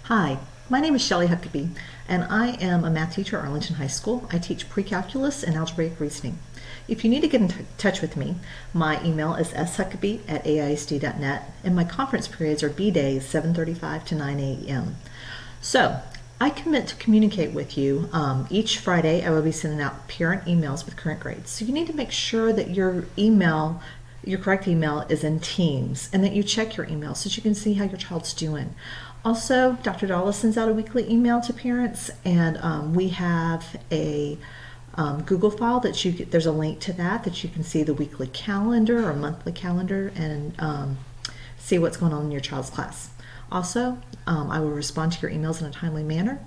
Hi, my name is Shelley Hucaby, and I am a math teacher at Arlington High School. I teach pre-calculus and algebraic reasoning. If you need to get in touch with me, my email is shuckaby@aisd.net, and my conference periods are B-days, 7:35 to 9 a.m. So, I commit to communicate with you. Each Friday, I will be sending out parent emails with current grades. So you need to make sure that your correct email is in Teams, and that you check your email so that you can see how your child's doing. Also, Dr. Dalla sends out a weekly email to parents, and we have a Google file there's a link to that you can see the weekly calendar or monthly calendar and see what's going on in your child's class. Also, I will respond to your emails in a timely manner.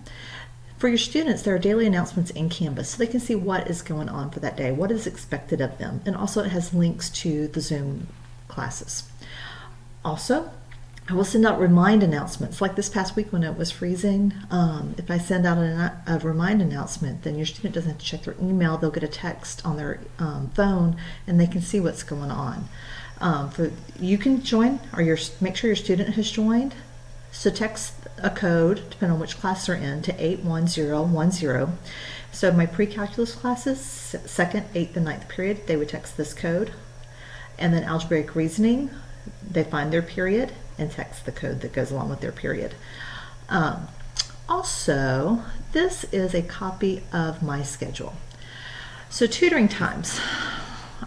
For your students, there are daily announcements in Canvas so they can see what is going on for that day, what is expected of them, and also it has links to the Zoom classes. Also, I will send out remind announcements. Like this past week when it was freezing, if I send out a remind announcement, then your student doesn't have to check their email. They'll get a text on their phone and they can see what's going on. You can join or make sure your student has joined. So text a code, depending on which class they're in, to 81010. So my pre-calculus classes, 2nd, 8th, and 9th period, they would text this code. And then algebraic reasoning, they find their period and text the code that goes along with their period. Also, this is a copy of my schedule. So tutoring times.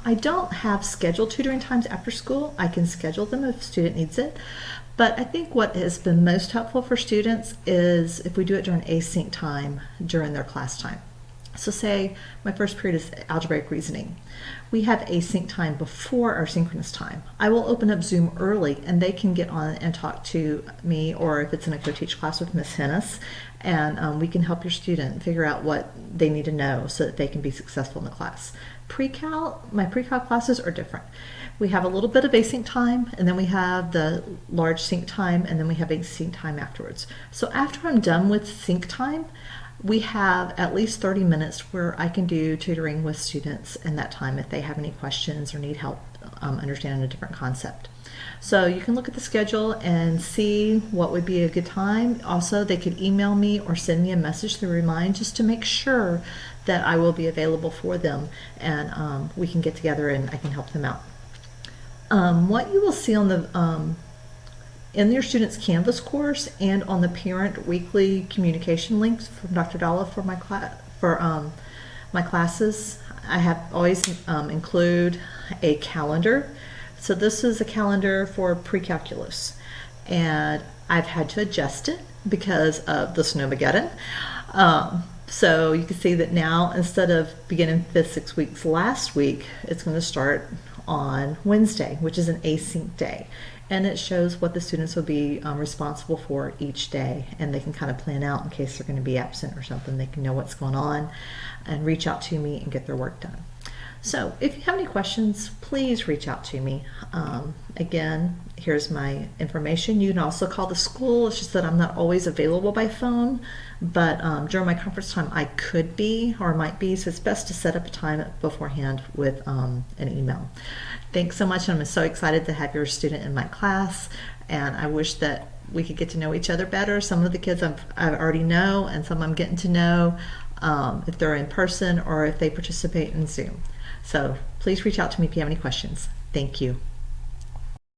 I don't have scheduled tutoring times after school. I can schedule them if a student needs it. But I think what has been most helpful for students is if we do it during async time during their class time. So say my first period is algebraic reasoning. We have async time before our synchronous time. I will open up Zoom early and they can get on and talk to me, or if it's in a co-teach class with Ms. Hennis, and we can help your student figure out what they need to know so that they can be successful in the class. My pre-cal classes are different. We have a little bit of async time, and then we have the large sync time, and then we have async time afterwards. So after I'm done with sync time, we have at least 30 minutes where I can do tutoring with students in that time if they have any questions or need help understanding a different concept. So you can look at the schedule and see what would be a good time. Also, they could email me or send me a message through Remind just to make sure that I will be available for them, and we can get together and I can help them out. What you will see on the in your student's Canvas course and on the parent weekly communication links from Dr. Dalla for my classes, I have always include a calendar. So this is a calendar for pre-calculus, and I've had to adjust it because of the Snowmageddon. So you can see that now, instead of beginning 5th, 6 weeks last week, it's going to start on Wednesday, which is an async day. And it shows what the students will be responsible for each day, and they can kind of plan out in case they're going to be absent or something. They can know what's going on and reach out to me and get their work done. So if you have any questions, please reach out to me. Again, here's my information. You can also call the school. It's just that I'm not always available by phone, but during my conference time I could be or might be, so it's best to set up a time beforehand with an email. Thanks so much. I'm so excited to have your student in my class, and I wish that we could get to know each other better. Some of the kids I already know, and some I'm getting to know if they're in person or if they participate in Zoom. So please reach out to me if you have any questions. Thank you.